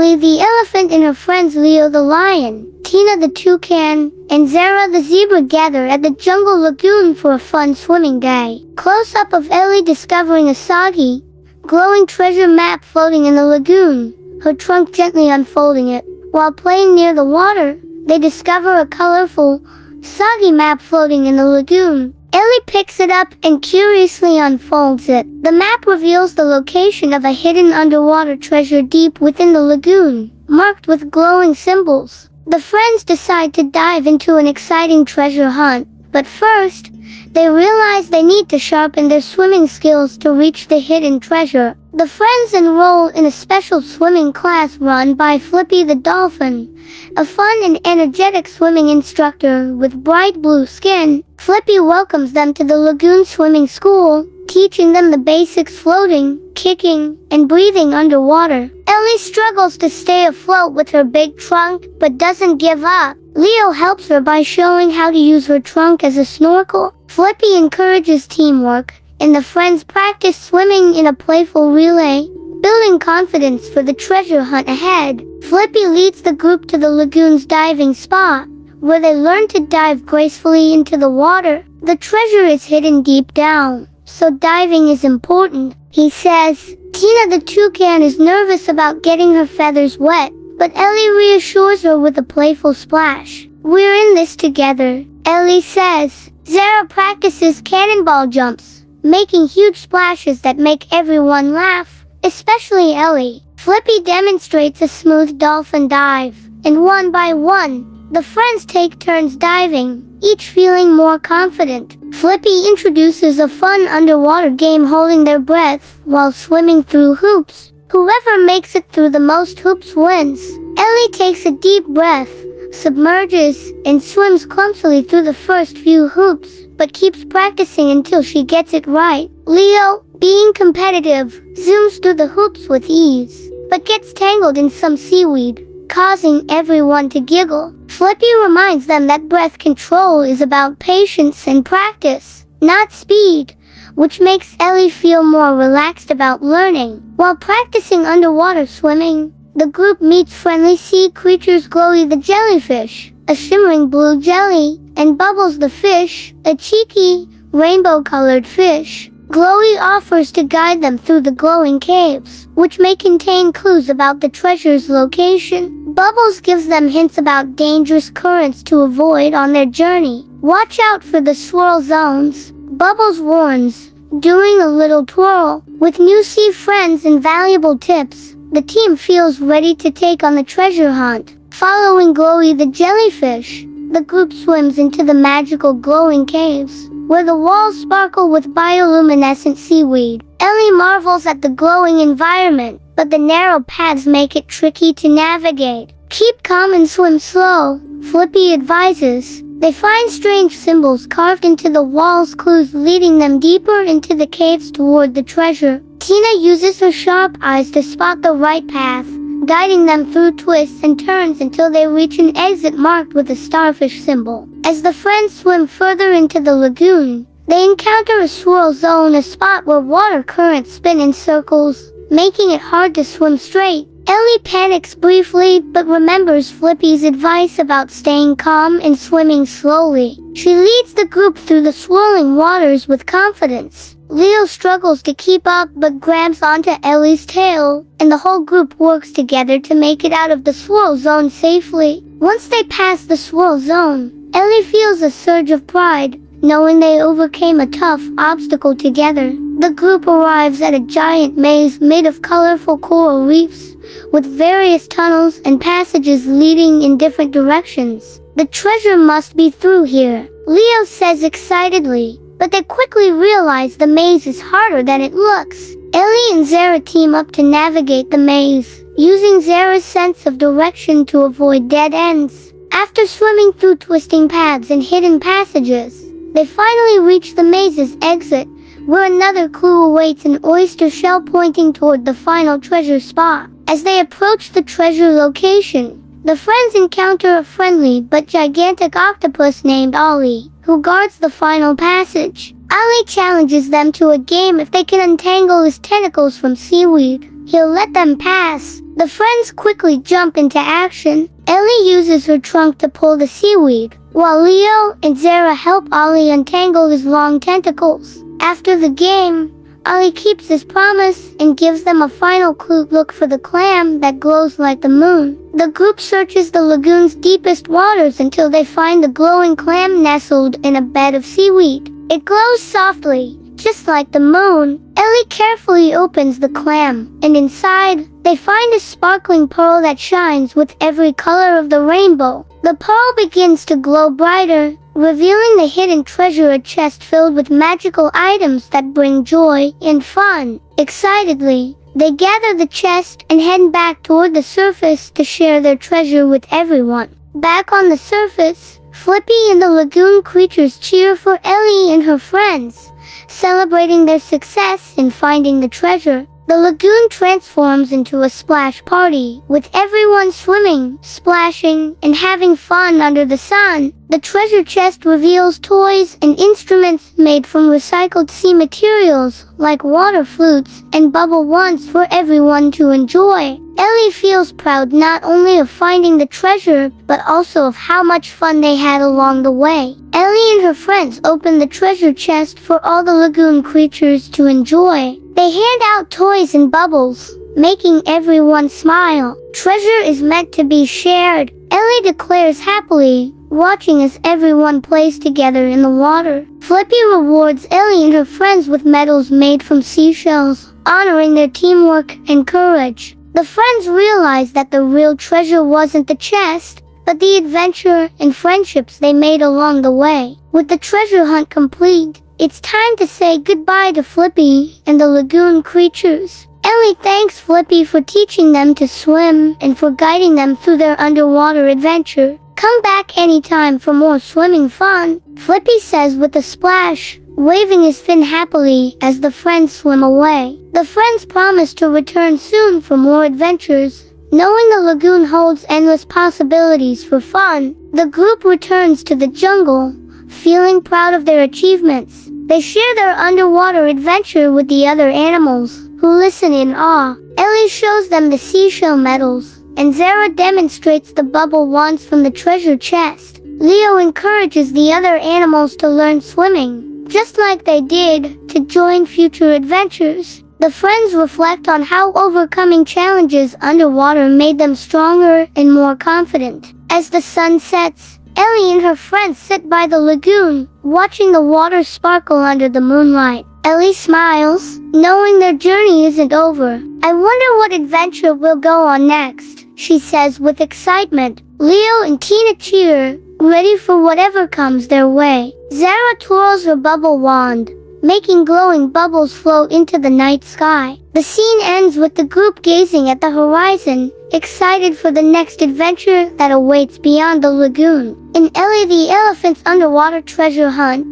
Ellie the Elephant and her friends Leo the Lion, Tina the Toucan, and Zara the Zebra gather at the jungle lagoon for a fun swimming day. Close-up of Ellie discovering a soggy, glowing treasure map floating in the lagoon, her trunk gently unfolding it. While playing near the water, they discover a colorful, soggy map floating in the lagoon. Ellie picks it up and curiously unfolds it. The map reveals the location of a hidden underwater treasure deep within the lagoon, marked with glowing symbols. The friends decide to dive into an exciting treasure hunt, but first, they realize they need to sharpen their swimming skills to reach the hidden treasure. The friends enroll in a special swimming class run by Flippy the Dolphin, a fun and energetic swimming instructor with bright blue skin. Flippy welcomes them to the lagoon swimming school, teaching them the basics: floating, kicking, and breathing underwater. Ellie struggles to stay afloat with her big trunk, but doesn't give up. Leo helps her by showing how to use her trunk as a snorkel. Flippy encourages teamwork, and the friends practice swimming in a playful relay, building confidence for the treasure hunt ahead. Flippy leads the group to the lagoon's diving spot, where they learn to dive gracefully into the water. The treasure is hidden deep down, so diving is important, he says. Tina the Toucan is nervous about getting her feathers wet, but Ellie reassures her with a playful splash. "We're in this together," Ellie says. Zara practices cannonball jumps, making huge splashes that make everyone laugh, especially Ellie. Flippy demonstrates a smooth dolphin dive, and one by one, the friends take turns diving, each feeling more confident. Flippy introduces a fun underwater game holding their breath while swimming through hoops. Whoever makes it through the most hoops wins. Ellie takes a deep breath, submerges, and swims clumsily through the first few hoops, but keeps practicing until she gets it right. Leo, being competitive, zooms through the hoops with ease, but gets tangled in some seaweed, causing everyone to giggle. Flippy reminds them that breath control is about patience and practice, not speed, which makes Ellie feel more relaxed about learning. While practicing underwater swimming, the group meets friendly sea creatures Glowy the Jellyfish, a shimmering blue jelly, and Bubbles the fish, a cheeky, rainbow-colored fish. Glowy offers to guide them through the glowing caves, which may contain clues about the treasure's location. Bubbles gives them hints about dangerous currents to avoid on their journey. Watch out for the swirl zones, Bubbles warns, doing a little twirl. With new sea friends and valuable tips, the team feels ready to take on the treasure hunt. Following Glowy the Jellyfish, the group swims into the magical glowing caves, where the walls sparkle with bioluminescent seaweed. Ellie marvels at the glowing environment, but the narrow paths make it tricky to navigate. Keep calm and swim slow, Flippy advises. They find strange symbols carved into the walls, clues leading them deeper into the caves toward the treasure. Tina uses her sharp eyes to spot the right path, guiding them through twists and turns until they reach an exit marked with a starfish symbol. As the friends swim further into the lagoon, they encounter a swirl zone, a spot where water currents spin in circles, making it hard to swim straight. Ellie panics briefly, but remembers Flippy's advice about staying calm and swimming slowly. She leads the group through the swirling waters with confidence. Leo struggles to keep up but grabs onto Ellie's tail, and the whole group works together to make it out of the swirl zone safely. Once they pass the swirl zone, Ellie feels a surge of pride, knowing they overcame a tough obstacle together. The group arrives at a giant maze made of colorful coral reefs, with various tunnels and passages leading in different directions. The treasure must be through here, Leo says excitedly, but they quickly realize the maze is harder than it looks. Ellie and Zara team up to navigate the maze, using Zara's sense of direction to avoid dead ends. After swimming through twisting paths and hidden passages, they finally reach the maze's exit, where another clue awaits, an oyster shell pointing toward the final treasure spot. As they approach the treasure location, the friends encounter a friendly but gigantic octopus named Ollie, who guards the final passage. Ollie challenges them to a game if they can untangle his tentacles from seaweed. He'll let them pass. The friends quickly jump into action. Ellie uses her trunk to pull the seaweed, while Leo and Zara help Ollie untangle his long tentacles. After the game, Ollie keeps his promise and gives them a final clue: look for the clam that glows like the moon. The group searches the lagoon's deepest waters until they find the glowing clam nestled in a bed of seaweed. It glows softly, just like the moon. Ellie carefully opens the clam, and inside, they find a sparkling pearl that shines with every color of the rainbow. The pearl begins to glow brighter, revealing the hidden treasure, a chest filled with magical items that bring joy and fun. Excitedly, they gather the chest and head back toward the surface to share their treasure with everyone. Back on the surface, Flippy and the lagoon creatures cheer for Ellie and her friends, celebrating their success in finding the treasure. The lagoon transforms into a splash party, with everyone swimming, splashing, and having fun under the sun. The treasure chest reveals toys and instruments made from recycled sea materials, like water flutes and bubble wands, for everyone to enjoy. Ellie feels proud not only of finding the treasure, but also of how much fun they had along the way. Ellie and her friends open the treasure chest for all the lagoon creatures to enjoy. They hand out toys and bubbles, making everyone smile. Treasure is meant to be shared, Ellie declares happily, watching as everyone plays together in the water. Flippy rewards Ellie and her friends with medals made from seashells, honoring their teamwork and courage. The friends realize that the real treasure wasn't the chest, but the adventure and friendships they made along the way. With the treasure hunt complete, it's time to say goodbye to Flippy and the lagoon creatures. Ellie thanks Flippy for teaching them to swim and for guiding them through their underwater adventure. Come back anytime for more swimming fun, Flippy says with a splash, waving his fin happily as the friends swim away. The friends promise to return soon for more adventures. Knowing the lagoon holds endless possibilities for fun, the group returns to the jungle, feeling proud of their achievements. They share their underwater adventure with the other animals, who listen in awe. Ellie shows them the seashell medals, and Zara demonstrates the bubble wands from the treasure chest. Leo encourages the other animals to learn swimming, just like they did, to join future adventures. The friends reflect on how overcoming challenges underwater made them stronger and more confident. As the sun sets, Ellie and her friends sit by the lagoon, watching the water sparkle under the moonlight. Ellie smiles, knowing their journey isn't over. I wonder what adventure we'll go on next, she says with excitement. Leo and Tina cheer, ready for whatever comes their way. Zara twirls her bubble wand, making glowing bubbles float into the night sky. The scene ends with the group gazing at the horizon, excited for the next adventure that awaits beyond the lagoon. In Ellie the Elephant's underwater treasure hunt,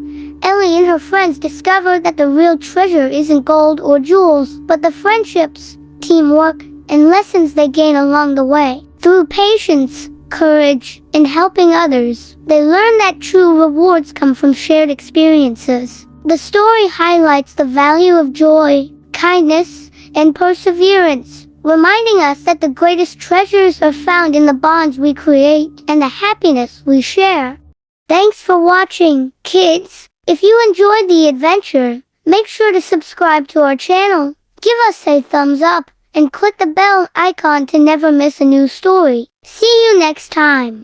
Ellie and her friends discover that the real treasure isn't gold or jewels, but the friendships, teamwork, and lessons they gain along the way. Through patience, courage, and helping others, they learn that true rewards come from shared experiences. The story highlights the value of joy, kindness, and perseverance, reminding us that the greatest treasures are found in the bonds we create and the happiness we share. Thanks for watching, kids. If you enjoyed the adventure, make sure to subscribe to our channel, give us a thumbs up, and click the bell icon to never miss a new story. See you next time.